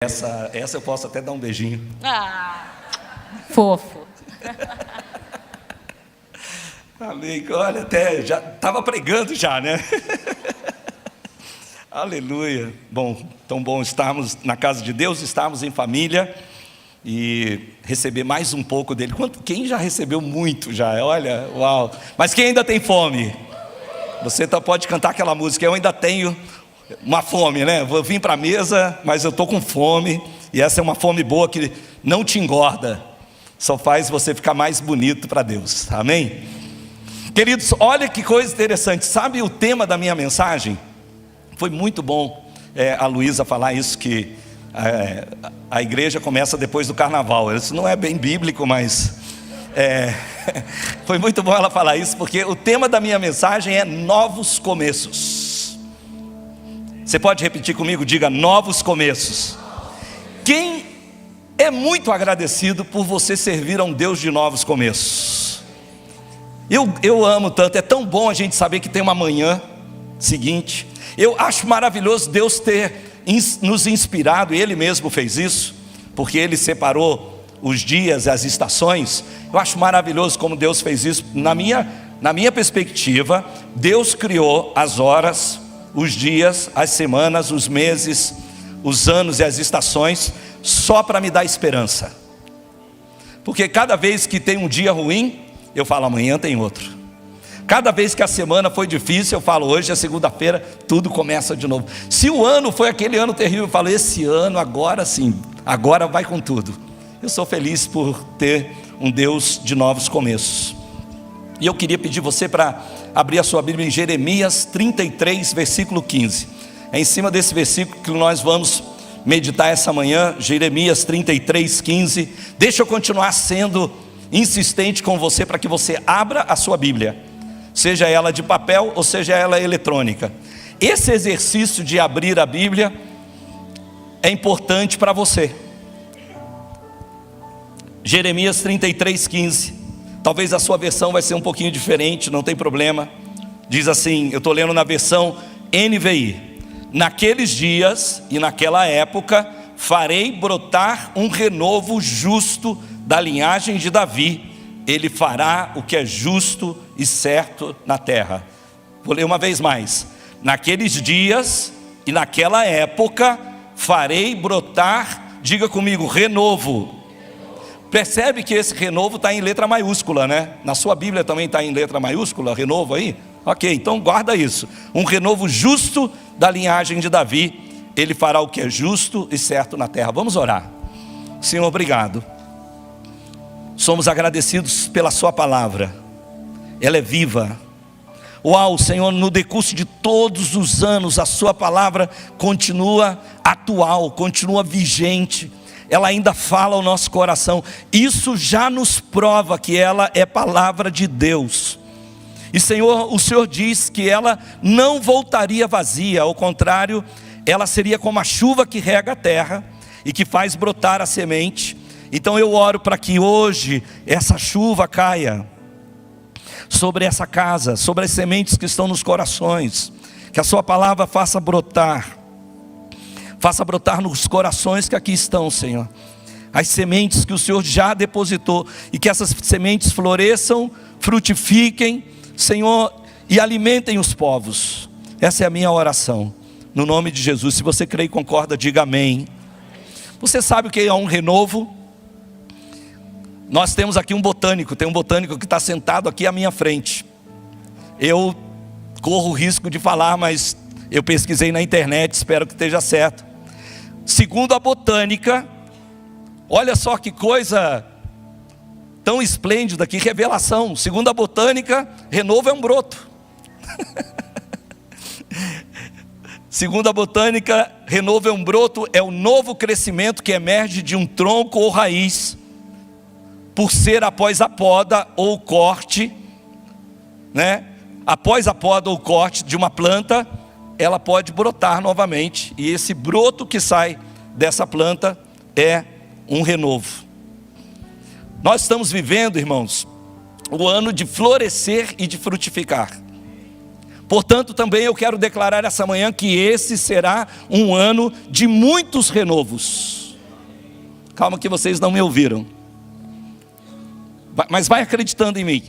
Essa eu posso até dar um beijinho. Fofo. Amém. Olha, até já estava pregando já, né? Aleluia. Bom, tão bom estarmos na casa de Deus, estarmos em família e receber mais um pouco dele. Quem já recebeu muito já? Olha, uau. Mas quem ainda tem fome? Você pode cantar aquela música, eu ainda tenho uma fome, né? Vou vir para a mesa, mas eu estou com fome. E essa é uma fome boa que não te engorda, só faz você ficar mais bonito para Deus. Amém? Queridos, olha que coisa interessante. Sabe o tema da minha mensagem? Foi muito bom a Luísa falar isso, que a igreja começa depois do carnaval. Isso não é bem bíblico, mas foi muito bom ela falar isso, porque o tema da minha mensagem é novos começos. Você pode repetir comigo? Diga: novos começos. Quem é muito agradecido por você servir a um Deus de novos começos? Eu amo tanto, é tão bom a gente saber que tem uma manhã seguinte. Eu acho maravilhoso Deus ter nos inspirado, e Ele mesmo fez isso, porque Ele separou os dias e as estações. Eu acho maravilhoso como Deus fez isso. Na minha perspectiva, Deus criou as horas, os dias, as semanas, os meses, os anos e as estações, só para me dar esperança. Porque cada vez que tem um dia ruim, eu falo: amanhã tem outro. Cada vez que a semana foi difícil, eu falo: hoje é segunda-feira, tudo começa de novo. Se o ano foi aquele ano terrível, eu falo: esse ano agora sim, agora vai com tudo. Eu sou feliz por ter um Deus de novos começos. E eu queria pedir você para abrir a sua Bíblia em Jeremias 33, versículo 15. É em cima desse versículo que nós vamos meditar essa manhã. Jeremias 33, 15. Deixa eu continuar sendo insistente com você para que você abra a sua Bíblia, seja ela de papel ou seja ela eletrônica. Esse exercício de abrir a Bíblia é importante para você. Jeremias 33, 15. Talvez a sua versão vai ser um pouquinho diferente, não tem problema. Diz assim, eu estou lendo na versão NVI: naqueles dias e naquela época farei brotar um renovo justo da linhagem de Davi. Ele fará o que é justo e certo na terra. Vou ler uma vez mais. Naqueles dias e naquela época farei brotar, diga comigo, renovo. Percebe que esse renovo está em letra maiúscula, né? Na sua Bíblia também está em letra maiúscula, renovo aí? Ok, então guarda isso. Um renovo justo da linhagem de Davi. Ele fará o que é justo e certo na terra. Vamos orar. Senhor, obrigado. Somos agradecidos pela sua palavra. Ela é viva. Uau, Senhor, no decurso de todos os anos, a sua palavra continua atual, continua vigente. Ela ainda fala ao nosso coração. Isso já nos prova que ela é palavra de Deus. E Senhor, o Senhor diz que ela não voltaria vazia. Ao contrário, ela seria como a chuva que rega a terra e que faz brotar a semente. Então eu oro para que hoje essa chuva caia sobre essa casa, sobre as sementes que estão nos corações. Que a sua palavra faça brotar nos corações que aqui estão, Senhor, as sementes que o Senhor já depositou, e que essas sementes floresçam, frutifiquem, Senhor, e alimentem os povos. Essa é a minha oração, no nome de Jesus. Se você crê e concorda, diga amém. Você sabe o que é um renovo? Nós temos aqui um botânico, tem um botânico que está sentado aqui à minha frente. Eu corro o risco de falar, mas eu pesquisei na internet, espero que esteja certo. Segundo a botânica, olha só que coisa tão esplêndida, que revelação. Segundo a botânica, renovo é um broto. Segundo a botânica, renovo é um broto, é o novo crescimento que emerge de um tronco ou raiz, por ser após a poda ou o corte, né? Após a poda ou o corte de uma planta, ela pode brotar novamente, e esse broto que sai dessa planta é um renovo. Nós estamos vivendo, irmãos, o ano de florescer e de frutificar. Portanto, também eu quero declarar essa manhã que esse será um ano de muitos renovos. Calma que vocês não me ouviram. Mas vai acreditando em mim.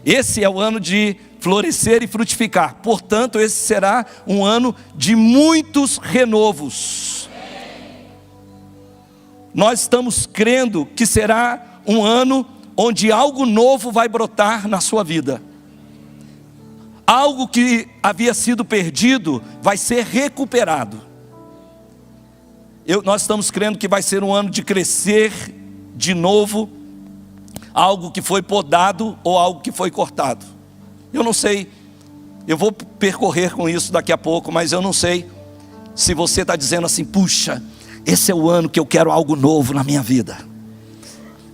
Esse é o ano de florescer e frutificar. Portanto, esse será um ano de muitos renovos. Nós estamos crendo que será um ano onde algo novo vai brotar na sua vida. Algo que havia sido perdido vai ser recuperado. Nós estamos crendo que vai ser um ano de crescer de novo, algo que foi podado ou algo que foi cortado. Eu não sei, eu vou percorrer com isso daqui a pouco, mas eu não sei se você está dizendo assim: puxa, esse é o ano que eu quero algo novo na minha vida.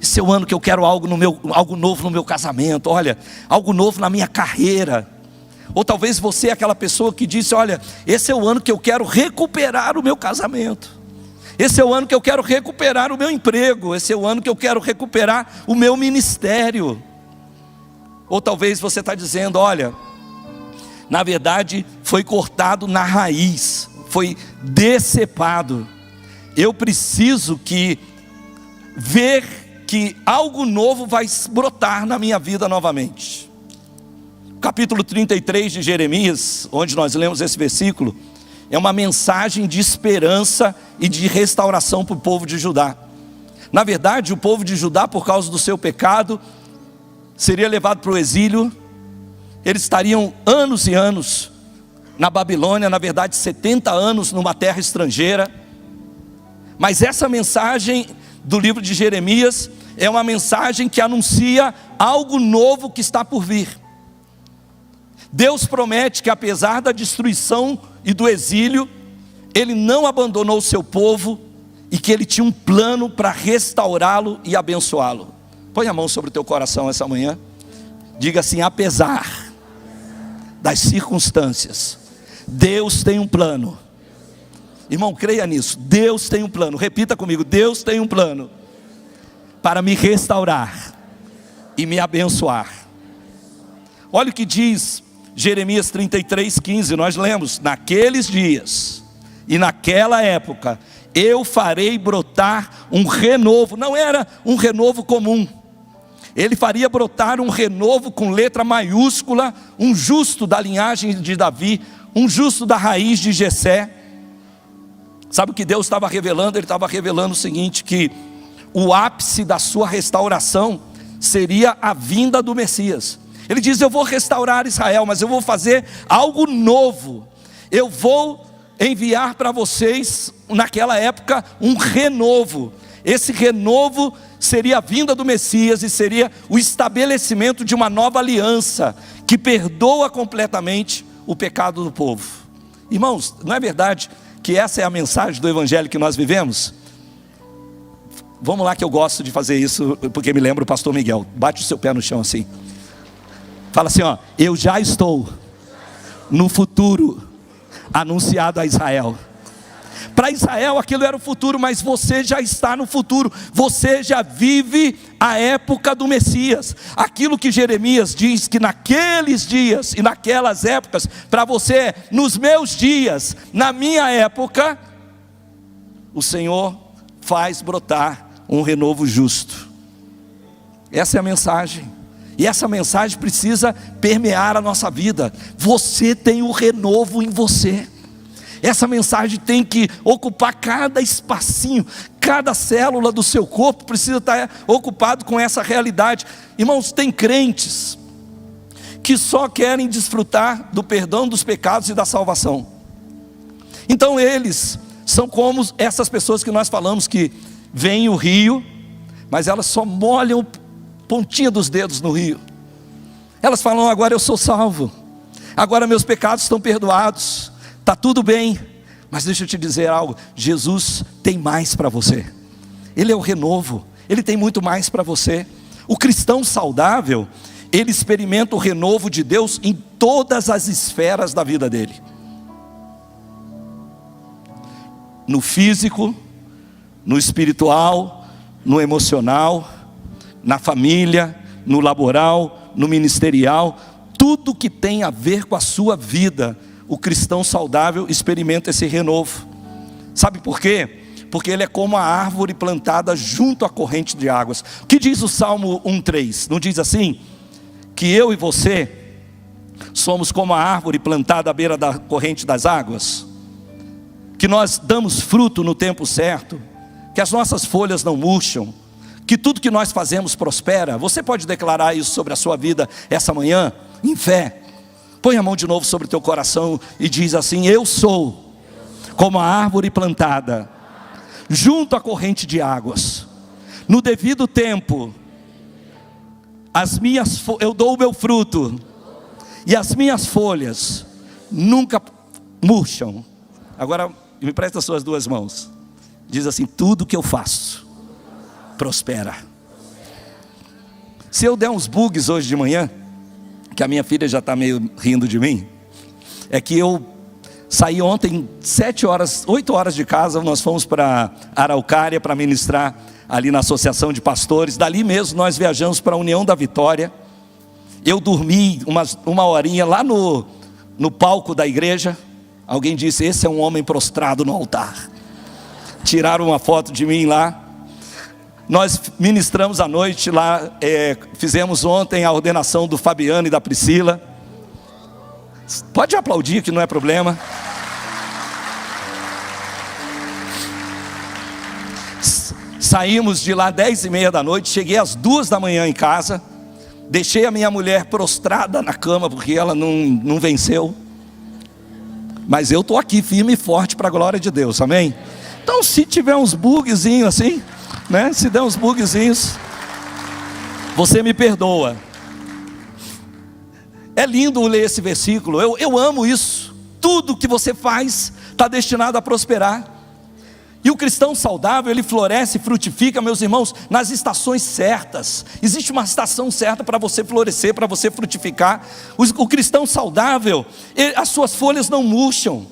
Esse é o ano que eu quero algo novo no meu casamento. Olha, algo novo na minha carreira. Ou talvez você é aquela pessoa que disse: olha, esse é o ano que eu quero recuperar o meu casamento. Esse é o ano que eu quero recuperar o meu emprego. Esse é o ano que eu quero recuperar o meu ministério. Ou talvez você está dizendo: olha, na verdade foi cortado na raiz, foi decepado. Eu preciso ver que algo novo vai brotar na minha vida novamente. Capítulo 33 de Jeremias, onde nós lemos esse versículo, é uma mensagem de esperança e de restauração para o povo de Judá. Na verdade, o povo de Judá, por causa do seu pecado, seria levado para o exílio. Eles estariam anos e anos na Babilônia, na verdade 70 anos numa terra estrangeira. Mas essa mensagem do livro de Jeremias é uma mensagem que anuncia algo novo que está por vir. Deus promete que apesar da destruição e do exílio, Ele não abandonou o seu povo e que Ele tinha um plano para restaurá-lo e abençoá-lo. Põe a mão sobre o teu coração essa manhã. Diga assim: apesar das circunstâncias, Deus tem um plano. Irmão, creia nisso. Deus tem um plano. Repita comigo: Deus tem um plano para me restaurar e me abençoar. Olha o que diz Jeremias 33:15, nós lemos: naqueles dias e naquela época eu farei brotar um renovo. Não era um renovo comum. Ele faria brotar um renovo com letra maiúscula, um justo da linhagem de Davi, um justo da raiz de Jessé. Sabe o que Deus estava revelando? Ele estava revelando o seguinte, que o ápice da sua restauração seria a vinda do Messias. Ele diz: eu vou restaurar Israel, mas eu vou fazer algo novo. Eu vou enviar para vocês, naquela época, um renovo. Esse renovo seria a vinda do Messias e seria o estabelecimento de uma nova aliança que perdoa completamente o pecado do povo. Irmãos, não é verdade que essa é a mensagem do evangelho que nós vivemos? Vamos lá, que eu gosto de fazer isso, porque me lembra o pastor Miguel. Bate o seu pé no chão assim. Fala assim, ó: eu já estou no futuro anunciado a Israel. Para Israel aquilo era o futuro, mas você já está no futuro. Você já vive a época do Messias. Aquilo que Jeremias diz que naqueles dias e naquelas épocas, para você, nos meus dias, na minha época, o Senhor faz brotar um renovo justo. Essa é a mensagem. E essa mensagem precisa permear a nossa vida. Você tem o renovo em você. Essa mensagem tem que ocupar cada espacinho, cada célula do seu corpo precisa estar ocupado com essa realidade. Irmãos, tem crentes que só querem desfrutar do perdão dos pecados e da salvação. Então eles são como essas pessoas que nós falamos, que vêm o rio, mas elas só molham pontinha dos dedos no rio. Elas falam: agora eu sou salvo, agora meus pecados estão perdoados, está tudo bem. Mas deixa eu te dizer algo: Jesus tem mais para você. Ele é o renovo, Ele tem muito mais para você. O cristão saudável, ele experimenta o renovo de Deus em todas as esferas da vida dele. No físico, no espiritual, no emocional, na família, no laboral, no ministerial. tudo que tem a ver com a sua vida, o cristão saudável experimenta esse renovo. Sabe por quê? Porque ele é como a árvore plantada junto à corrente de águas. O que diz o Salmo 1:3? Não diz assim? Que eu e você somos como a árvore plantada à beira da corrente das águas? Que nós damos fruto no tempo certo? Que as nossas folhas não murcham? Que tudo que nós fazemos prospera? Você pode declarar isso sobre a sua vida essa manhã? Em fé. Põe a mão de novo sobre o teu coração e diz assim: eu sou como a árvore plantada junto à corrente de águas. No devido tempo, eu dou o meu fruto, e as minhas folhas nunca murcham. Agora me presta as suas duas mãos. Diz assim: tudo que eu faço prospera. Se eu der uns bugs hoje de manhã, que a minha filha já está meio rindo de mim, é que eu saí ontem 8 horas de casa. Nós fomos para Araucária para ministrar ali na associação de pastores. Dali mesmo nós viajamos para a União da Vitória. Eu dormi uma horinha lá no palco da igreja. Alguém disse: esse é um homem prostrado no altar. Tiraram uma foto de mim lá. Nós ministramos à noite lá, fizemos ontem a ordenação do Fabiano e da Priscila. Pode aplaudir que não é problema. Saímos de lá 10h30 da noite, cheguei às 2 da manhã em casa. Deixei a minha mulher prostrada na cama, porque ela não venceu. Mas eu estou aqui firme e forte para a glória de Deus, amém? Então se tiver uns bugzinhos assim, né? Se der uns bugzinhos, você me perdoa. É lindo ler esse versículo, eu amo isso. Tudo que você faz está destinado a prosperar. E o cristão saudável, ele floresce e frutifica, meus irmãos, nas estações certas. Existe uma estação certa para você florescer, para você frutificar. O cristão saudável, as suas folhas não murcham.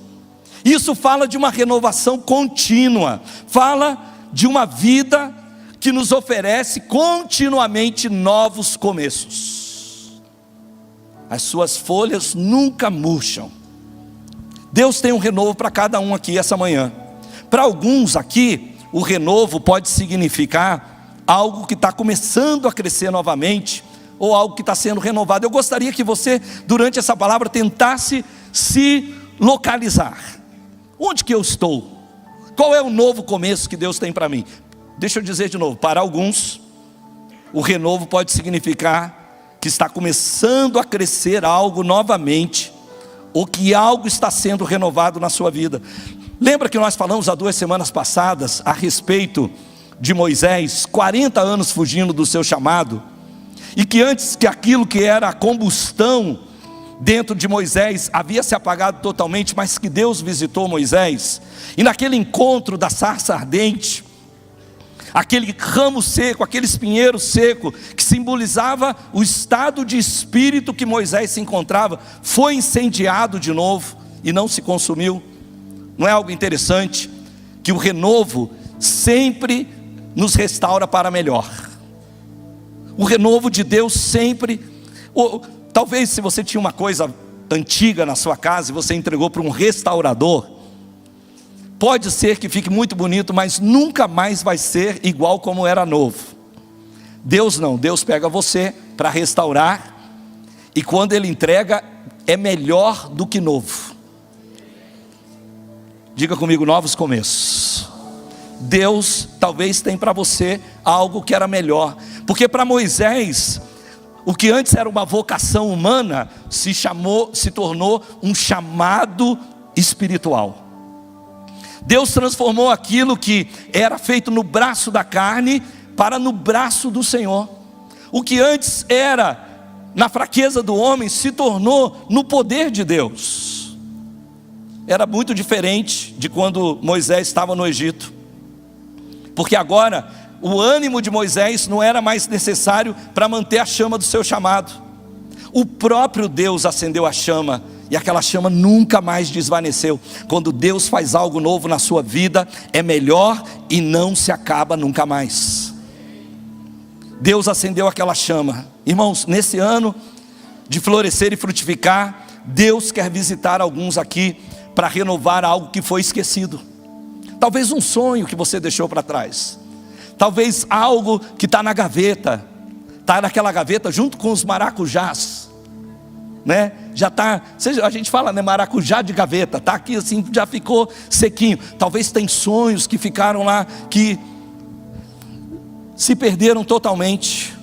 Isso fala de uma renovação contínua, fala de uma vida que nos oferece continuamente novos começos. As suas folhas nunca murcham. Deus tem um renovo para cada um aqui essa manhã. Para alguns aqui, o renovo pode significar algo que está começando a crescer novamente, ou algo que está sendo renovado. Eu gostaria que você, durante essa palavra, tentasse se localizar. Onde que eu estou? Qual é o novo começo que Deus tem para mim? Deixa eu dizer de novo, para alguns, o renovo pode significar que está começando a crescer algo novamente, ou que algo está sendo renovado na sua vida. Lembra que nós falamos há 2 semanas passadas a respeito de Moisés, 40 anos fugindo do seu chamado, e que antes que aquilo que era a combustão dentro de Moisés havia se apagado totalmente, mas que Deus visitou Moisés, e naquele encontro da sarça ardente, aquele ramo seco, aquele espinheiro seco, que simbolizava o estado de espírito que Moisés se encontrava, foi incendiado de novo e não se consumiu. Não é algo interessante que o renovo sempre nos restaura para melhor? O renovo de Deus sempre, talvez se você tinha uma coisa antiga na sua casa e você entregou para um restaurador, pode ser que fique muito bonito, mas nunca mais vai ser igual como era novo. Deus não, Deus pega você para restaurar, e quando Ele entrega, é melhor do que novo. Diga comigo: novos começos. Deus talvez tem para você algo que era melhor, porque para Moisés, o que antes era uma vocação humana, se tornou um chamado espiritual. Deus transformou aquilo que era feito no braço da carne, para no braço do Senhor. O que antes era na fraqueza do homem, se tornou no poder de Deus. Era muito diferente de quando Moisés estava no Egito, porque agora o ânimo de Moisés não era mais necessário para manter a chama do seu chamado. O próprio Deus acendeu a chama, e aquela chama nunca mais desvaneceu. Quando Deus faz algo novo na sua vida, é melhor e não se acaba nunca mais. Deus acendeu aquela chama. Irmãos, nesse ano de florescer e frutificar, Deus quer visitar alguns aqui para renovar algo que foi esquecido. Talvez um sonho que você deixou para trás, talvez algo que está na gaveta, está naquela gaveta junto com os maracujás, né? Já está, a gente fala, né, maracujá de gaveta, está aqui assim, já ficou sequinho. Talvez tem sonhos que ficaram lá, que se perderam totalmente,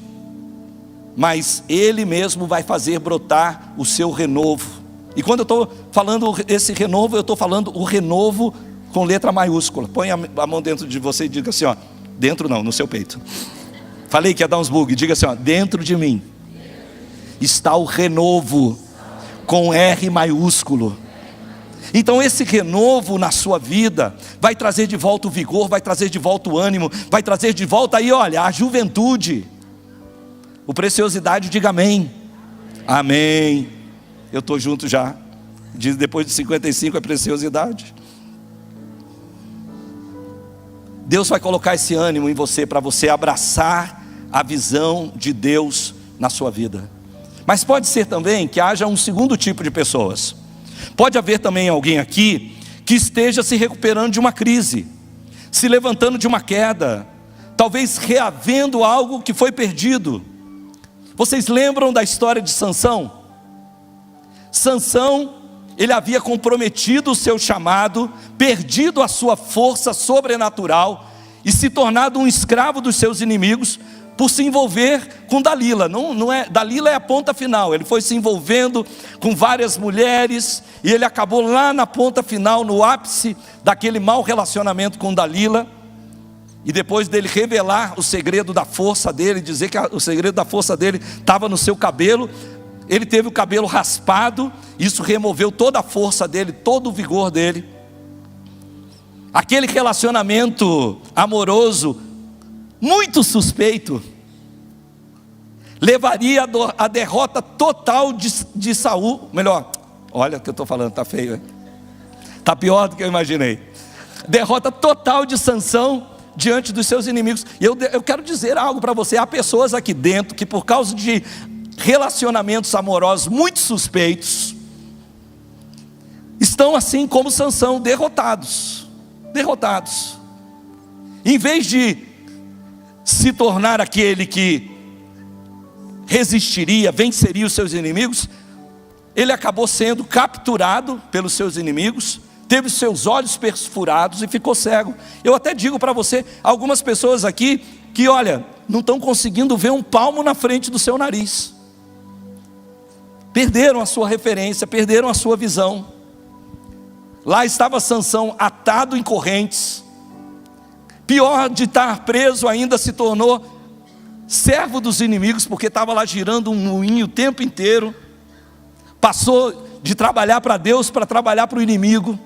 mas Ele mesmo vai fazer brotar o seu renovo. E quando eu estou falando esse renovo, eu estou falando o renovo com letra maiúscula. Põe a mão dentro de você e diga assim, ó, dentro não, no seu peito. Falei que ia dar uns bugs, diga assim, ó, dentro de mim está o renovo com R maiúsculo. Então esse renovo na sua vida vai trazer de volta o vigor, vai trazer de volta o ânimo, vai trazer de volta aí, olha, a juventude. O Preciosidade, diga amém. Amém. Eu estou junto já. Diz, depois de 55 é Preciosidade. Deus vai colocar esse ânimo em você, para você abraçar a visão de Deus na sua vida. Mas pode ser também que haja um segundo tipo de pessoas. Pode haver também alguém aqui que esteja se recuperando de uma crise, se levantando de uma queda, talvez reavendo algo que foi perdido. Vocês lembram da história de Sansão? Sansão, ele havia comprometido o seu chamado, perdido a sua força sobrenatural e se tornado um escravo dos seus inimigos, por se envolver com Dalila. Dalila é a ponta final. Ele foi se envolvendo com várias mulheres, e ele acabou lá na ponta final, no ápice daquele mau relacionamento com Dalila. E depois dele revelar o segredo da força dele, dizer que o segredo da força dele estava no seu cabelo, ele teve o cabelo raspado. Isso removeu toda a força dele, todo o vigor dele. Aquele relacionamento amoroso muito suspeito levaria a derrota total de Saul. Melhor, olha o que eu estou falando, está feio, está pior do que eu imaginei. Derrota total de Sansão diante dos seus inimigos. E eu quero dizer algo para você. Há pessoas aqui dentro que, por causa de relacionamentos amorosos muito suspeitos, estão assim como Sansão, derrotados. Em vez de se tornar aquele que resistiria, venceria os seus inimigos, ele acabou sendo capturado pelos seus inimigos, teve os seus olhos perfurados e ficou cego. Eu até digo para você, algumas pessoas aqui que, olha, não estão conseguindo ver um palmo na frente do seu nariz. Perderam a sua referência, perderam a sua visão. Lá estava Sansão atado em correntes. Pior de estar preso ainda, se tornou servo dos inimigos, porque estava lá girando um moinho o tempo inteiro. Passou de trabalhar para Deus para trabalhar para o inimigo.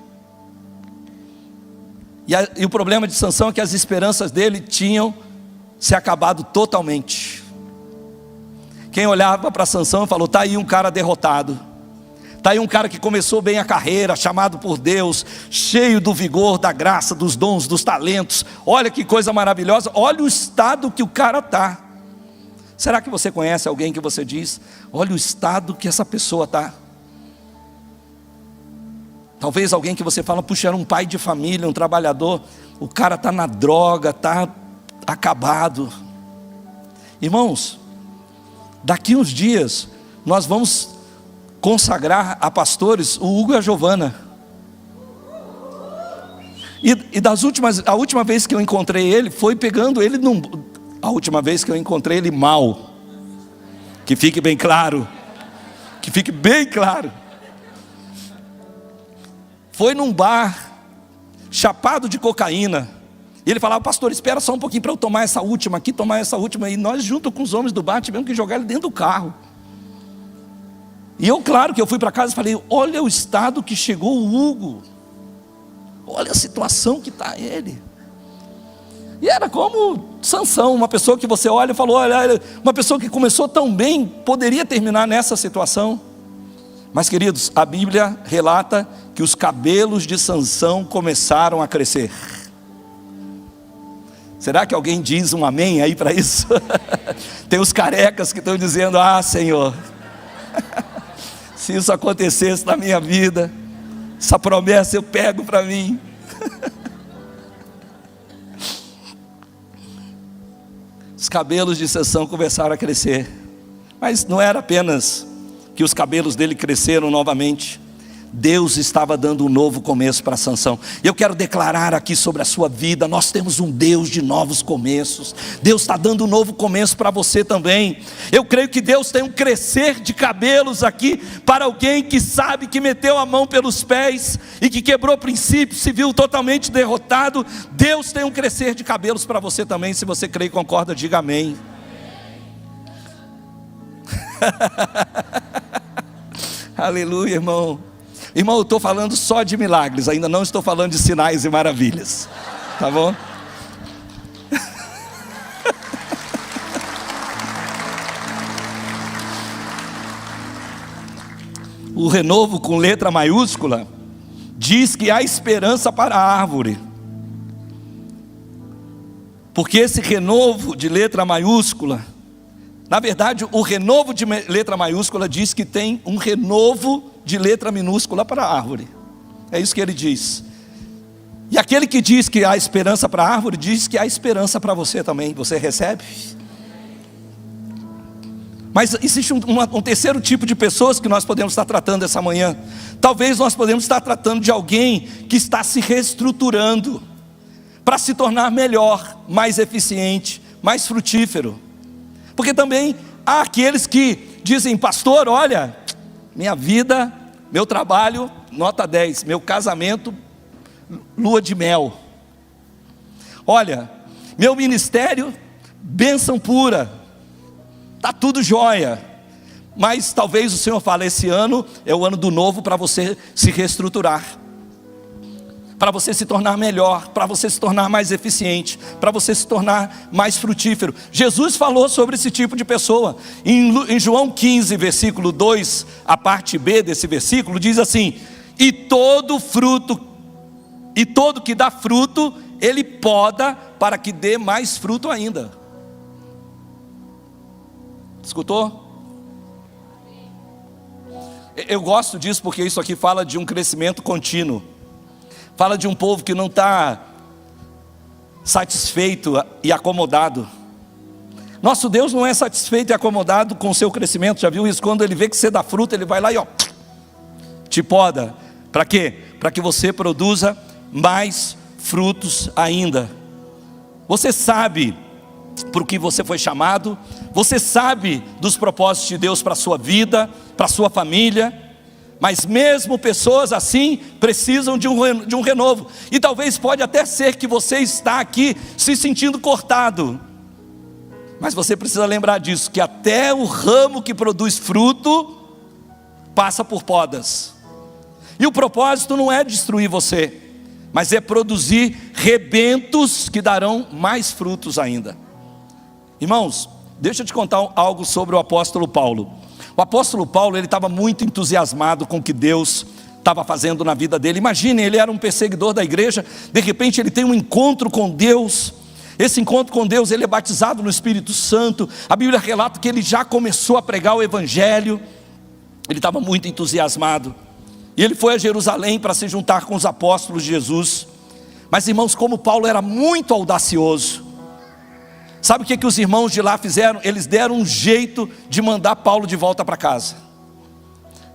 E o problema de Sansão é que as esperanças dele tinham se acabado totalmente. Quem olhava para Sansão falou, está aí um cara derrotado. Está aí um cara que começou bem a carreira, chamado por Deus, cheio do vigor, da graça, dos dons, dos talentos. Olha que coisa maravilhosa, olha o estado que o cara está. Será que você conhece alguém que você diz, olha o estado que essa pessoa está? Talvez alguém que você fala, puxa, era um pai de família, um trabalhador, o cara está na droga, está acabado. Irmãos, daqui uns dias, nós vamos consagrar a pastores o Hugo e a Giovana. A última vez que eu encontrei ele, foi pegando ele a última vez que eu encontrei ele mal. Que fique bem claro. Foi num bar, chapado de cocaína. E ele falava, pastor, espera só um pouquinho para eu tomar essa última aqui, E nós, junto com os homens do bar, tivemos que jogar ele dentro do carro. E eu, claro que eu fui para casa e falei, olha o estado que chegou o Hugo. Olha a situação que está ele. E era como Sansão, uma pessoa que você olha e falou, olha, uma pessoa que começou tão bem, poderia terminar nessa situação. Mas queridos, a Bíblia relata que os cabelos de Sansão começaram a crescer. Será que alguém diz um amém aí para isso? Tem os carecas que estão dizendo, ah, Senhor. Se isso acontecesse na minha vida, essa promessa eu pego para mim. Os cabelos de Sansão começaram a crescer, mas não era apenas que os cabelos dele cresceram novamente. Deus estava dando um novo começo para Sansão. Eu quero declarar aqui sobre a sua vida: nós temos um Deus de novos começos. Deus está dando um novo começo para você também. Eu creio que Deus tem um crescer de cabelos aqui para alguém que sabe que meteu a mão pelos pés e que quebrou princípios, se viu totalmente derrotado. Deus tem um crescer de cabelos para você também. Se você crê e concorda, diga amém. Aleluia, irmão. Irmão, eu estou falando só de milagres, ainda não estou falando de sinais e maravilhas, tá bom? O renovo com letra maiúscula diz que há esperança para a árvore, porque esse renovo de letra maiúscula, na verdade, o renovo de letra maiúscula diz que tem um renovo de letra minúscula para a árvore. É isso que ele diz. E aquele que diz que há esperança para a árvore, diz que há esperança para você também. Você recebe? Mas existe um terceiro tipo de pessoas que nós podemos estar tratando essa manhã. Talvez nós podemos estar tratando de alguém que está se reestruturando para se tornar melhor, mais eficiente, mais frutífero. Porque também há aqueles que dizem: pastor, olha, minha vida, meu trabalho, nota 10, meu casamento, lua de mel. Olha, meu ministério, bênção pura, está tudo jóia. Mas talvez o Senhor fale: esse ano é o ano do novo para você se reestruturar, para você se tornar melhor, para você se tornar mais eficiente, para você se tornar mais frutífero. Jesus falou sobre esse tipo de pessoa. Em João 15, versículo 2, a parte B desse versículo, diz assim: e todo que dá fruto, ele poda para que dê mais fruto ainda. Escutou? Eu gosto disso porque isso aqui fala de um crescimento contínuo. Fala de um povo que não está satisfeito e acomodado. Nosso Deus não é satisfeito e acomodado com o seu crescimento. Já viu isso? Quando Ele vê que você dá fruto, Ele vai lá e te poda. Para quê? Para que você produza mais frutos ainda. Você sabe por que você foi chamado. Você sabe dos propósitos de Deus para a sua vida, para a sua família. Mas mesmo pessoas assim precisam de um renovo. E talvez pode até ser que você está aqui se sentindo cortado. Mas você precisa lembrar disso, que até o ramo que produz fruto passa por podas. E o propósito não é destruir você, mas é produzir rebentos que darão mais frutos ainda. Irmãos, deixa eu te contar algo sobre o apóstolo Paulo. O apóstolo Paulo, ele estava muito entusiasmado com o que Deus estava fazendo na vida dele. Imagine, ele era um perseguidor da igreja, de repente ele tem um encontro com Deus. Esse encontro com Deus, ele é batizado no Espírito Santo. A Bíblia relata que ele já começou a pregar o Evangelho. Ele estava muito entusiasmado. E ele foi a Jerusalém para se juntar com os apóstolos de Jesus. Mas irmãos, como Paulo era muito audacioso, sabe o que os irmãos de lá fizeram? Eles deram um jeito de mandar Paulo de volta para casa.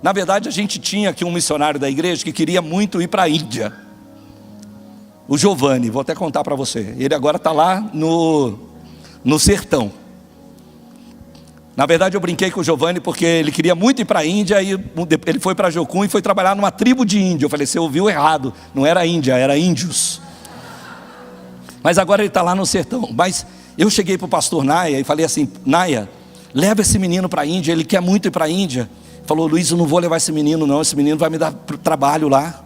Na verdade, a gente tinha aqui um missionário da igreja que queria muito ir para a Índia. O Giovanni, vou até contar para você. Ele agora está lá no sertão. Na verdade, eu brinquei com o Giovanni porque ele queria muito ir para a Índia. E ele foi para Jocum e foi trabalhar numa tribo de índio. Eu falei: você ouviu errado, não era Índia, era índios. Mas agora ele está lá no sertão. Mas eu cheguei para o pastor Naia e falei assim: Naia, leva esse menino para a Índia, ele quer muito ir para a Índia. Falou: Luiz, eu não vou levar esse menino não, esse menino vai me dar trabalho lá.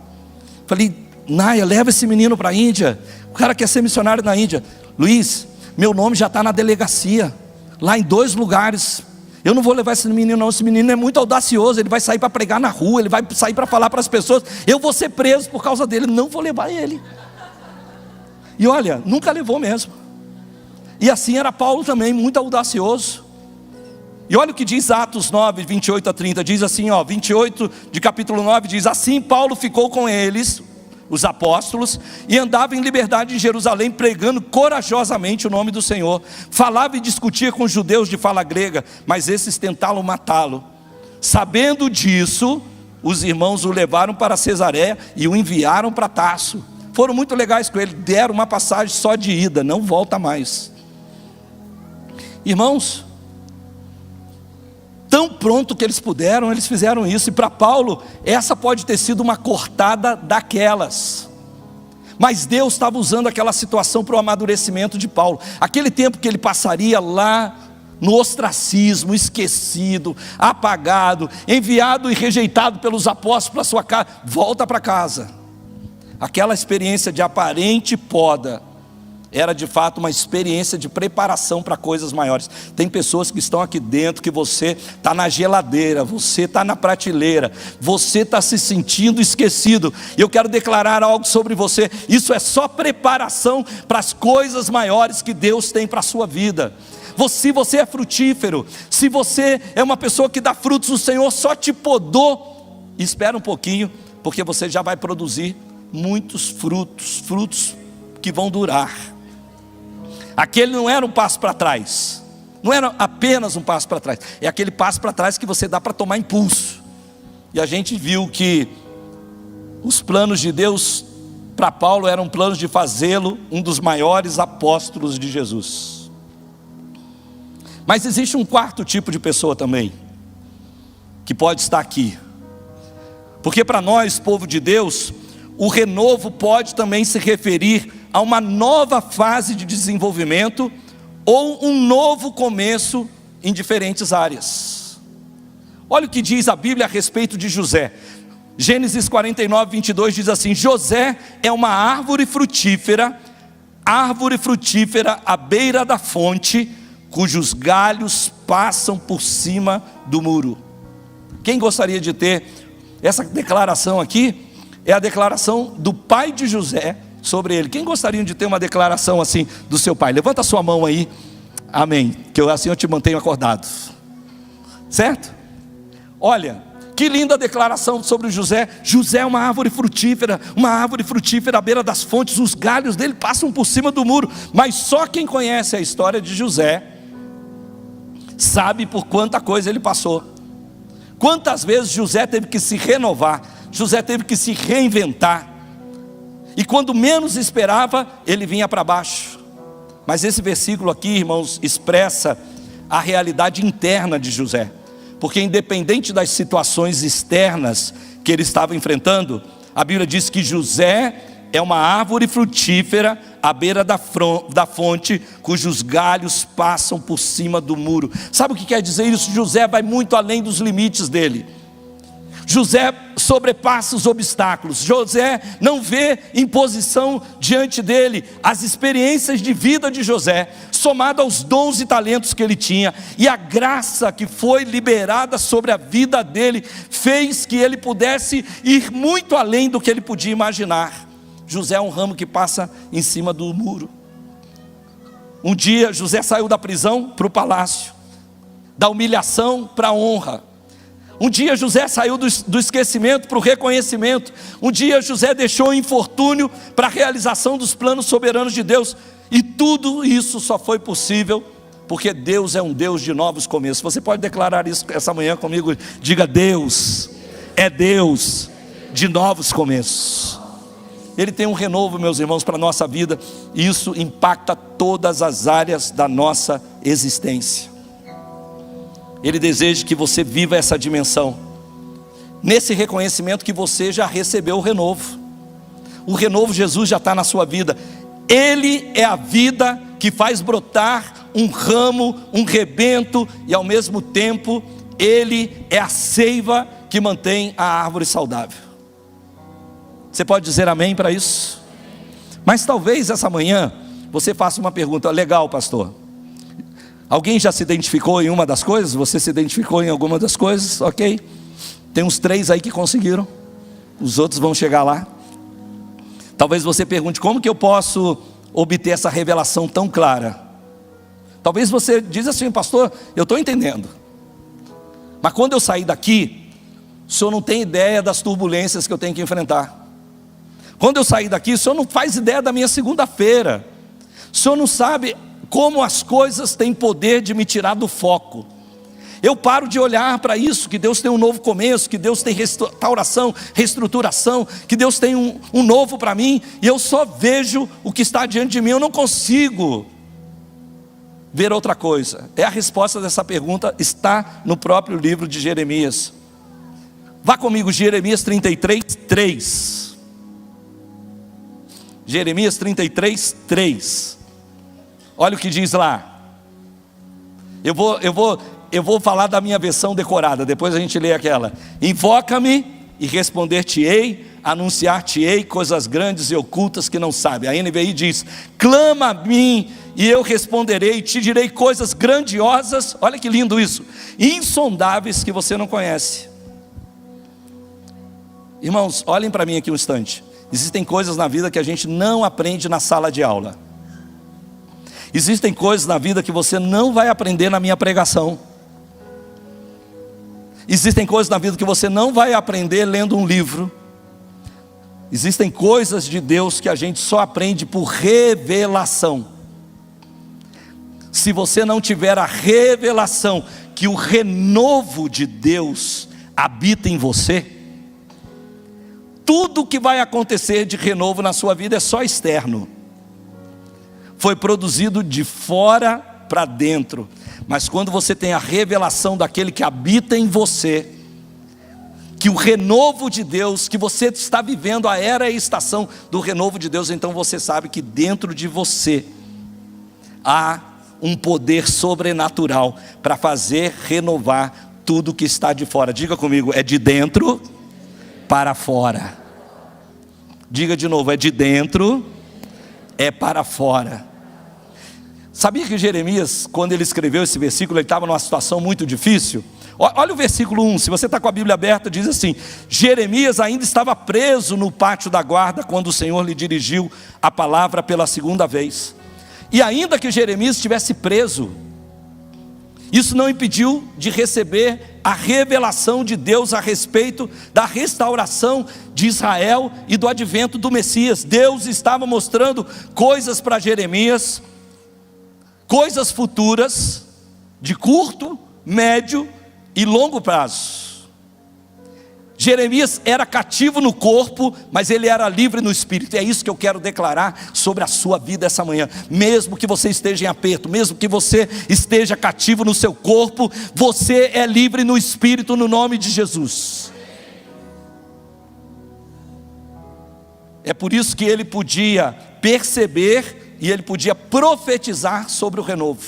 Falei: Naia, leva esse menino para a Índia, o cara quer ser missionário na Índia. Luiz, meu nome já está na delegacia, lá em 2 lugares, eu não vou levar esse menino não, esse menino é muito audacioso, ele vai sair para pregar na rua, ele vai sair para falar para as pessoas, eu vou ser preso por causa dele, não vou levar ele. E olha, nunca levou mesmo. E assim era Paulo também, muito audacioso. E olha o que diz Atos 9, 28 a 30, diz assim, 28 de capítulo 9, diz assim: Paulo ficou com eles, os apóstolos, e andava em liberdade em Jerusalém, pregando corajosamente o nome do Senhor. Falava e discutia com os judeus de fala grega, mas esses tentaram matá-lo. Sabendo disso, os irmãos o levaram para Cesareia e o enviaram para Tarso. Foram muito legais com ele, deram uma passagem só de ida, não volta mais. Irmãos, tão pronto que eles puderam, eles fizeram isso. E para Paulo, essa pode ter sido uma cortada daquelas. Mas Deus estava usando aquela situação para o amadurecimento de Paulo. Aquele tempo que ele passaria lá no ostracismo, esquecido, apagado, enviado e rejeitado pelos apóstolos para sua casa, volta para casa. Aquela experiência de aparente poda era de fato uma experiência de preparação para coisas maiores. Tem pessoas que estão aqui dentro, que você está na geladeira, você está na prateleira, você está se sentindo esquecido. E eu quero declarar algo sobre você. Isso é só preparação para as coisas maiores que Deus tem para a sua vida. Se você é frutífero, se você é uma pessoa que dá frutos, o Senhor só te podou. Espera um pouquinho, porque você já vai produzir muitos frutos, frutos que vão durar. Aquele não era um passo para trás, não era apenas um passo para trás, é aquele passo para trás que você dá para tomar impulso. E a gente viu que os planos de Deus para Paulo eram planos de fazê-lo um dos maiores apóstolos de Jesus. Mas existe um quarto tipo de pessoa também, que pode estar aqui, porque para nós, povo de Deus, o renovo pode também se referir a uma nova fase de desenvolvimento ou um novo começo em diferentes áreas. Olha o que diz a Bíblia a respeito de José. Gênesis 49, 22 diz assim: José é uma árvore frutífera à beira da fonte, cujos galhos passam por cima do muro. Quem gostaria de ter essa declaração aqui? É a declaração do pai de José sobre ele. Quem gostaria de ter uma declaração assim do seu pai? Levanta a sua mão aí. Amém. Que assim eu te mantenho acordado. Certo? Olha, que linda declaração sobre José. José é uma árvore frutífera à beira das fontes. Os galhos dele passam por cima do muro. Mas só quem conhece a história de José sabe por quanta coisa ele passou. Quantas vezes José teve que se renovar, José teve que se reinventar, e quando menos esperava, ele vinha para baixo. Mas esse versículo aqui, irmãos, expressa a realidade interna de José, porque independente das situações externas que ele estava enfrentando, a Bíblia diz que José é uma árvore frutífera à beira da fonte, cujos galhos passam por cima do muro. Sabe o que quer dizer isso? José vai muito além dos limites dele. José sobrepassa os obstáculos. José não vê imposição diante dele. As experiências de vida de José, somado aos dons e talentos que ele tinha, e a graça que foi liberada sobre a vida dele, fez que ele pudesse ir muito além do que ele podia imaginar. José é um ramo que passa em cima do muro. Um dia José saiu da prisão para o palácio, da humilhação para a honra. Um dia José saiu do esquecimento para o reconhecimento. Um dia José deixou o infortúnio para a realização dos planos soberanos de Deus. E tudo isso só foi possível porque Deus é um Deus de novos começos. Você pode declarar isso essa manhã comigo? Diga: Deus é Deus de novos começos. Ele tem um renovo, meus irmãos, para a nossa vida. E isso impacta todas as áreas da nossa existência. Ele deseja que você viva essa dimensão, nesse reconhecimento que você já recebeu o renovo. O renovo, Jesus já está na sua vida. Ele é a vida que faz brotar um ramo, um rebento, e ao mesmo tempo Ele é a seiva que mantém a árvore saudável. Você pode dizer amém para isso? Mas talvez essa manhã você faça uma pergunta: legal, pastor, alguém já se identificou em uma das coisas? Você se identificou em alguma das coisas? Ok, tem uns 3 aí que conseguiram, os outros vão chegar lá. Talvez você pergunte: como que eu posso obter essa revelação tão clara? Talvez você diz assim: pastor, eu estou entendendo, mas quando eu sair daqui, o senhor não tem ideia das turbulências que eu tenho que enfrentar. Quando eu sair daqui, o senhor não faz ideia da minha segunda-feira. O senhor não sabe como as coisas têm poder de me tirar do foco. Eu paro de olhar para isso, que Deus tem um novo começo, que Deus tem restauração, reestruturação, que Deus tem um novo para mim, e eu só vejo o que está diante de mim, eu não consigo ver outra coisa. A resposta dessa pergunta está no próprio livro de Jeremias. Vá comigo, Jeremias 33, 3. Jeremias 33, 3. Olha o que diz lá. Eu vou falar da minha versão decorada, depois a gente lê aquela. Invoca-me e responder-te-ei, anunciar-te-ei coisas grandes e ocultas que não sabe. A NVI diz: clama a mim e eu responderei, te direi coisas grandiosas, olha que lindo isso, insondáveis que você não conhece. Irmãos, olhem para mim aqui um instante. Existem coisas na vida que a gente não aprende na sala de aula. Existem coisas na vida que você não vai aprender na minha pregação. Existem coisas na vida que você não vai aprender lendo um livro. Existem coisas de Deus que a gente só aprende por revelação. Se você não tiver a revelação que o renovo de Deus habita em você, tudo que vai acontecer de renovo na sua vida é só externo. Foi produzido de fora para dentro. Mas quando você tem a revelação daquele que habita em você, que o renovo de Deus, que você está vivendo a era e a estação do renovo de Deus, então você sabe que dentro de você há um poder sobrenatural para fazer renovar tudo que está de fora. Diga comigo, é de dentro para fora. Diga de novo, é de dentro, é para fora. Sabia que Jeremias, quando ele escreveu esse versículo, ele estava numa situação muito difícil? Olha o versículo 1, se você está com a Bíblia aberta, diz assim: Jeremias ainda estava preso no pátio da guarda, quando o Senhor lhe dirigiu a palavra pela segunda vez. E ainda que Jeremias estivesse preso, isso não impediu de receber a revelação de Deus a respeito da restauração de Israel e do advento do Messias. Deus estava mostrando coisas para Jeremias, coisas futuras, de curto, médio e longo prazo. Jeremias era cativo no corpo, mas ele era livre no espírito. É isso que eu quero declarar sobre a sua vida essa manhã. Mesmo que você esteja em aperto, mesmo que você esteja cativo no seu corpo, você é livre no espírito, no nome de Jesus. É por isso que ele podia perceber e ele podia profetizar sobre o renovo.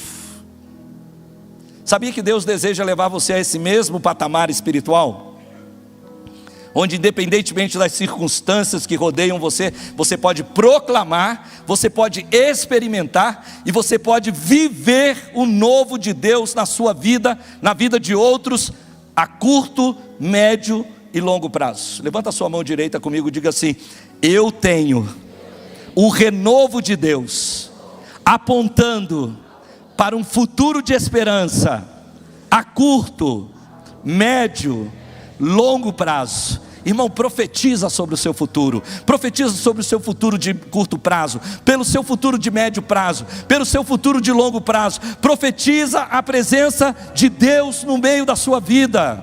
Sabia que Deus deseja levar você a esse mesmo patamar espiritual? Onde independentemente das circunstâncias que rodeiam você, você pode proclamar, você pode experimentar e você pode viver o novo de Deus na sua vida, na vida de outros, a curto, médio e longo prazo. Levanta a sua mão direita comigo e diga assim: eu tenho o renovo de Deus, apontando para um futuro de esperança, a curto, médio, longo prazo. Irmão, profetiza sobre o seu futuro, profetiza sobre o seu futuro de curto prazo, pelo seu futuro de médio prazo, pelo seu futuro de longo prazo. Profetiza a presença de Deus no meio da sua vida.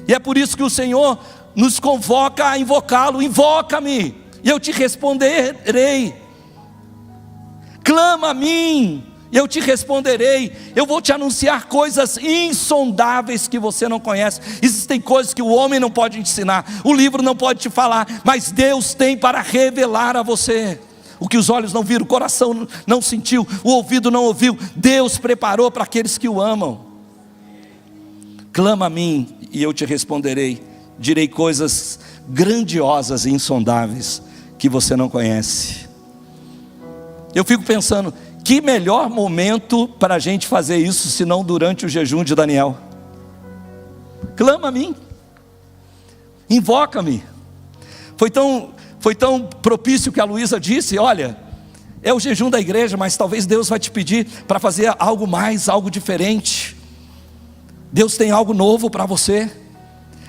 E é por isso que o Senhor nos convoca a invocá-lo. Invoca-me e eu te responderei. Clama a mim, eu te responderei. Eu vou te anunciar coisas insondáveis que você não conhece. Existem coisas que o homem não pode ensinar, o livro não pode te falar, mas Deus tem para revelar a você. O que os olhos não viram, o coração não sentiu, o ouvido não ouviu, Deus preparou para aqueles que o amam. Clama a mim e eu te responderei. Direi coisas grandiosas e insondáveis que você não conhece. Eu fico pensando, que melhor momento para a gente fazer isso, senão durante o jejum de Daniel? Clama a mim, invoca-me. Foi tão propício que a Luísa disse: olha, é o jejum da igreja, mas talvez Deus vai te pedir para fazer algo mais, algo diferente. Deus tem algo novo para você.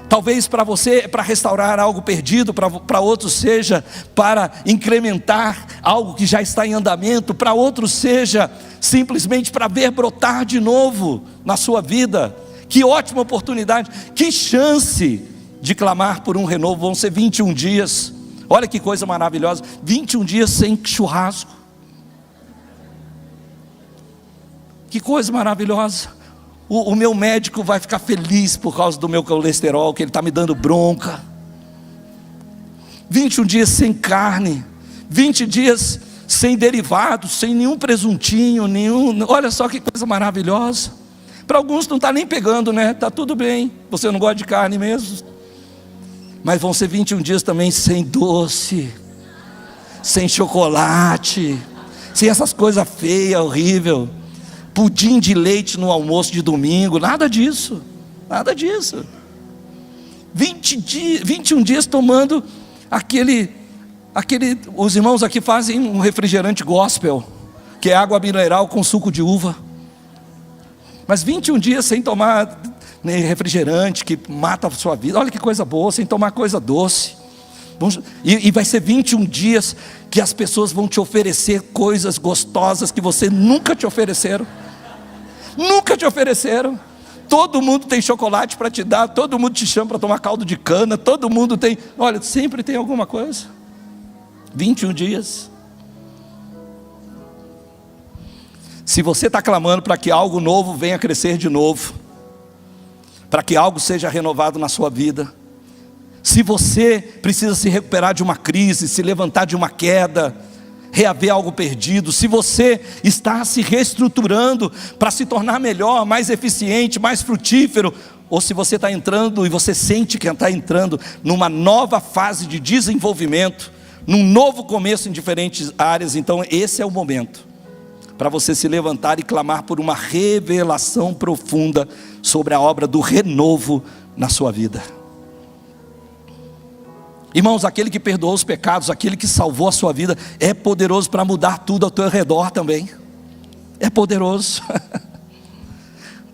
Talvez para você é para restaurar algo perdido, para outros seja para incrementar algo que já está em andamento, para outros seja simplesmente para ver brotar de novo na sua vida. Que ótima oportunidade, que chance de clamar por um renovo. Vão ser 21 dias, olha que coisa maravilhosa, 21 dias sem churrasco. Que coisa maravilhosa. O meu médico vai ficar feliz por causa do meu colesterol, que ele está me dando bronca. 21 dias sem carne, 20 dias sem derivados, sem nenhum presuntinho, olha só que coisa maravilhosa. Para alguns não está nem pegando, né? Está tudo bem, você não gosta de carne mesmo. Mas vão ser 21 dias também sem doce, sem chocolate, sem essas coisas feias, horríveis. Pudim de leite no almoço de domingo, nada disso, nada disso. 21 dias tomando os irmãos aqui fazem um refrigerante gospel, que é água mineral com suco de uva. Mas 21 dias sem tomar refrigerante que mata a sua vida, olha que coisa boa, sem tomar coisa doce. E vai ser 21 dias que as pessoas vão te oferecer coisas gostosas que você nunca te ofereceram. Nunca te ofereceram. Todo mundo tem chocolate para te dar, todo mundo te chama para tomar caldo de cana, todo mundo tem, olha, sempre tem alguma coisa. 21 dias. Se você está clamando para que algo novo venha crescer de novo, para que algo seja renovado na sua vida, se você precisa se recuperar de uma crise, se levantar de uma queda, reaver algo perdido, se você está se reestruturando para se tornar melhor, mais eficiente, mais frutífero, ou se você está entrando e você sente que está entrando numa nova fase de desenvolvimento, num novo começo em diferentes áreas, então esse é o momento para você se levantar e clamar por uma revelação profunda sobre a obra do renovo na sua vida. Irmãos, aquele que perdoou os pecados, aquele que salvou a sua vida, é poderoso para mudar tudo ao teu redor também. É poderoso.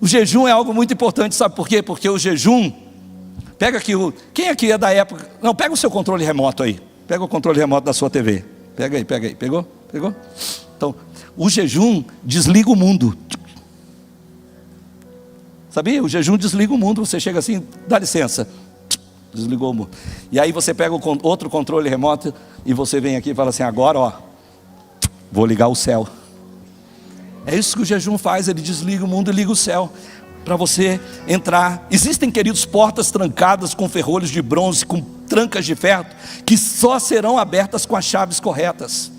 O jejum é algo muito importante, sabe por quê? Porque o jejum, pega aqui, quem aqui é da época, não, pega o seu controle remoto aí, pega o controle remoto da sua TV, pega aí, pegou? Então, o jejum desliga o mundo. Sabia? O jejum desliga o mundo, você chega assim, dá licença, desligou o mundo. E aí você pega outro controle remoto e você vem aqui e fala assim, agora ó, vou ligar o céu. É isso que o jejum faz, ele desliga o mundo e liga o céu, para você entrar. Existem, queridos, portas trancadas com ferrolhos de bronze, com trancas de ferro, que só serão abertas com as chaves corretas.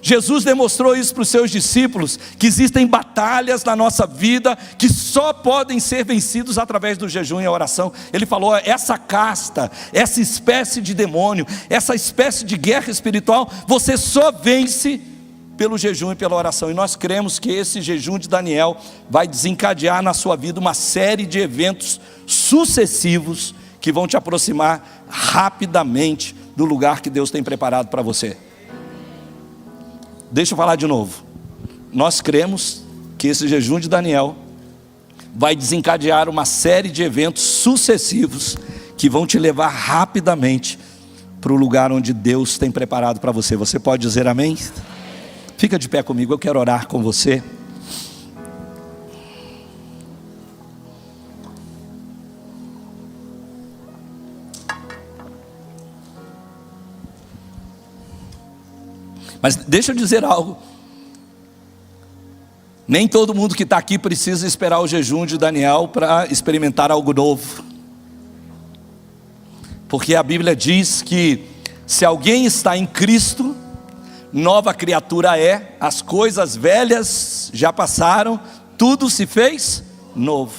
Jesus demonstrou isso para os seus discípulos, que existem batalhas na nossa vida, que só podem ser vencidos através do jejum e a oração. Ele falou, essa casta, essa espécie de demônio, essa espécie de guerra espiritual, você só vence pelo jejum e pela oração. E nós cremos que esse jejum de Daniel vai desencadear na sua vida uma série de eventos sucessivos, que vão te aproximar rapidamente do lugar que Deus tem preparado para você. Deixa eu falar de novo. Nós cremos que esse jejum de Daniel vai desencadear uma série de eventos sucessivos que vão te levar rapidamente para o lugar onde Deus tem preparado para você. Você pode dizer amém? Fica de pé comigo, eu quero orar com você. Mas deixa eu dizer algo, nem todo mundo que está aqui precisa esperar o jejum de Daniel para experimentar algo novo, porque a Bíblia diz que se alguém está em Cristo, nova criatura é, as coisas velhas já passaram, tudo se fez novo.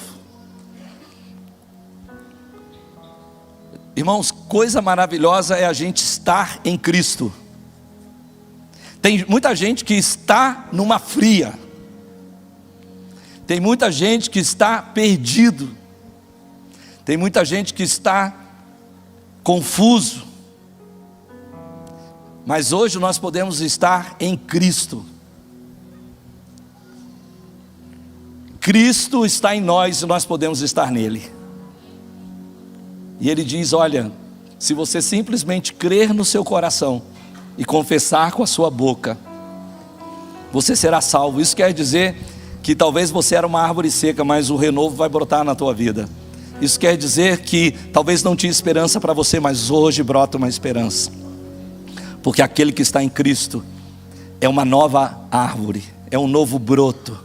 Irmãos, coisa maravilhosa é a gente estar em Cristo. Tem muita gente que está numa fria, tem muita gente que está perdido, tem muita gente que está confuso, mas hoje nós podemos estar em Cristo. Cristo está em nós e nós podemos estar nele. E ele diz: olha, se você simplesmente crer no seu coração e confessar com a sua boca, você será salvo. Isso quer dizer que talvez você era uma árvore seca, mas o renovo vai brotar na tua vida. Isso quer dizer que talvez não tinha esperança para você, mas hoje brota uma esperança. Porque aquele que está em Cristo é uma nova árvore, é um novo broto.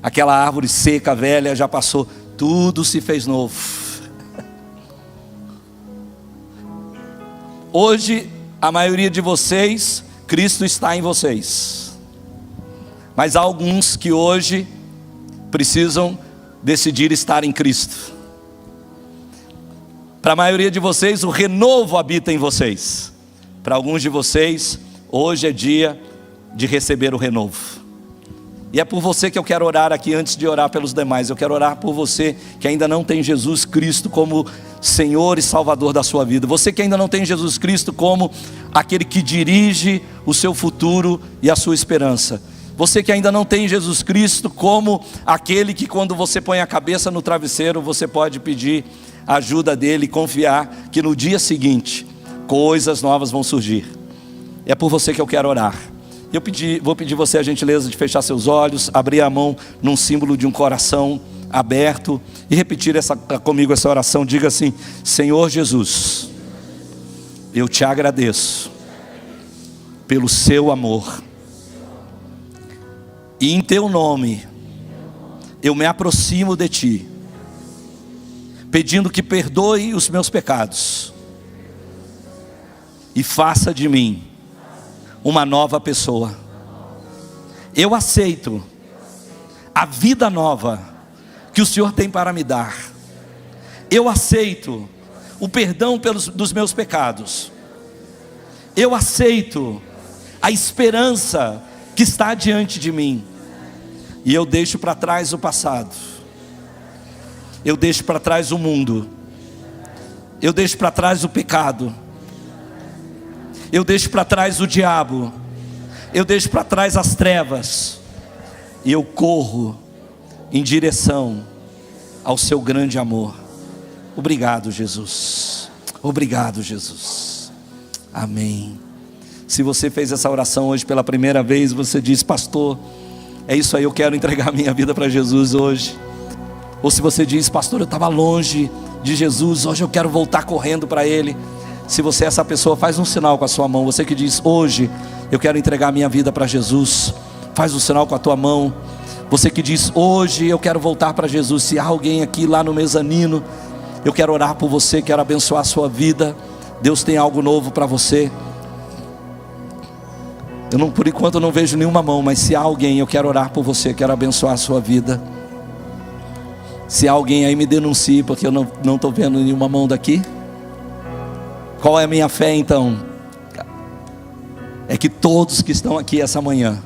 Aquela árvore seca, velha, já passou, tudo se fez novo. Hoje, a maioria de vocês, Cristo está em vocês. Mas há alguns que hoje precisam decidir estar em Cristo. Para a maioria de vocês, o renovo habita em vocês. Para alguns de vocês, hoje é dia de receber o renovo. E é por você que eu quero orar aqui antes de orar pelos demais. Eu quero orar por você que ainda não tem Jesus Cristo como Senhor e Salvador da sua vida. Você que ainda não tem Jesus Cristo como aquele que dirige o seu futuro e a sua esperança. Você que ainda não tem Jesus Cristo como aquele que, quando você põe a cabeça no travesseiro, você pode pedir a ajuda dele e confiar que no dia seguinte coisas novas vão surgir. É por você que eu quero orar. Vou pedir você a gentileza de fechar seus olhos, abrir a mão num símbolo de um coração aberto e repetir comigo essa oração. Diga assim: Senhor Jesus, eu te agradeço pelo seu amor, e em teu nome eu me aproximo de ti, pedindo que perdoe os meus pecados e faça de mim uma nova pessoa. Eu aceito a vida nova que o Senhor tem para me dar. Eu aceito o perdão dos meus pecados. Eu aceito a esperança que está diante de mim. E eu deixo para trás o passado. Eu deixo para trás o mundo. Eu deixo para trás o pecado. Eu deixo para trás o diabo. Eu deixo para trás as trevas. E eu corro em direção ao seu grande amor. Obrigado, Jesus. Obrigado, Jesus. Amém. Se você fez essa oração hoje pela primeira vez, você diz: pastor, é isso aí, eu quero entregar minha vida para Jesus hoje. Ou se você diz: pastor, eu estava longe de Jesus, hoje eu quero voltar correndo para Ele. Se você é essa pessoa, faz um sinal com a sua mão. Você que diz: hoje eu quero entregar minha vida para Jesus, faz um sinal com a tua mão. Você que diz: hoje eu quero voltar para Jesus. Se há alguém aqui lá no mezanino, eu quero orar por você, quero abençoar a sua vida. Deus tem algo novo para você. Por enquanto eu não vejo nenhuma mão, mas se há alguém, eu quero orar por você, quero abençoar a sua vida. Se há alguém aí, me denuncie, porque eu não estou vendo nenhuma mão daqui. Qual é a minha fé então? É que todos que estão aqui essa manhã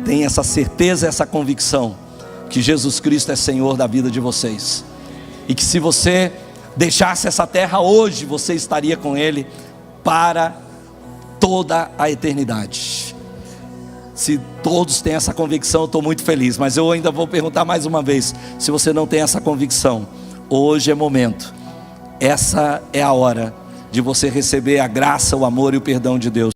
têm essa certeza, essa convicção que Jesus Cristo é Senhor da vida de vocês. E que se você deixasse essa terra hoje, você estaria com Ele para toda a eternidade. Se todos têm essa convicção, eu estou muito feliz. Mas eu ainda vou perguntar mais uma vez: se você não tem essa convicção, hoje é momento. Essa é a hora de você receber a graça, o amor e o perdão de Deus.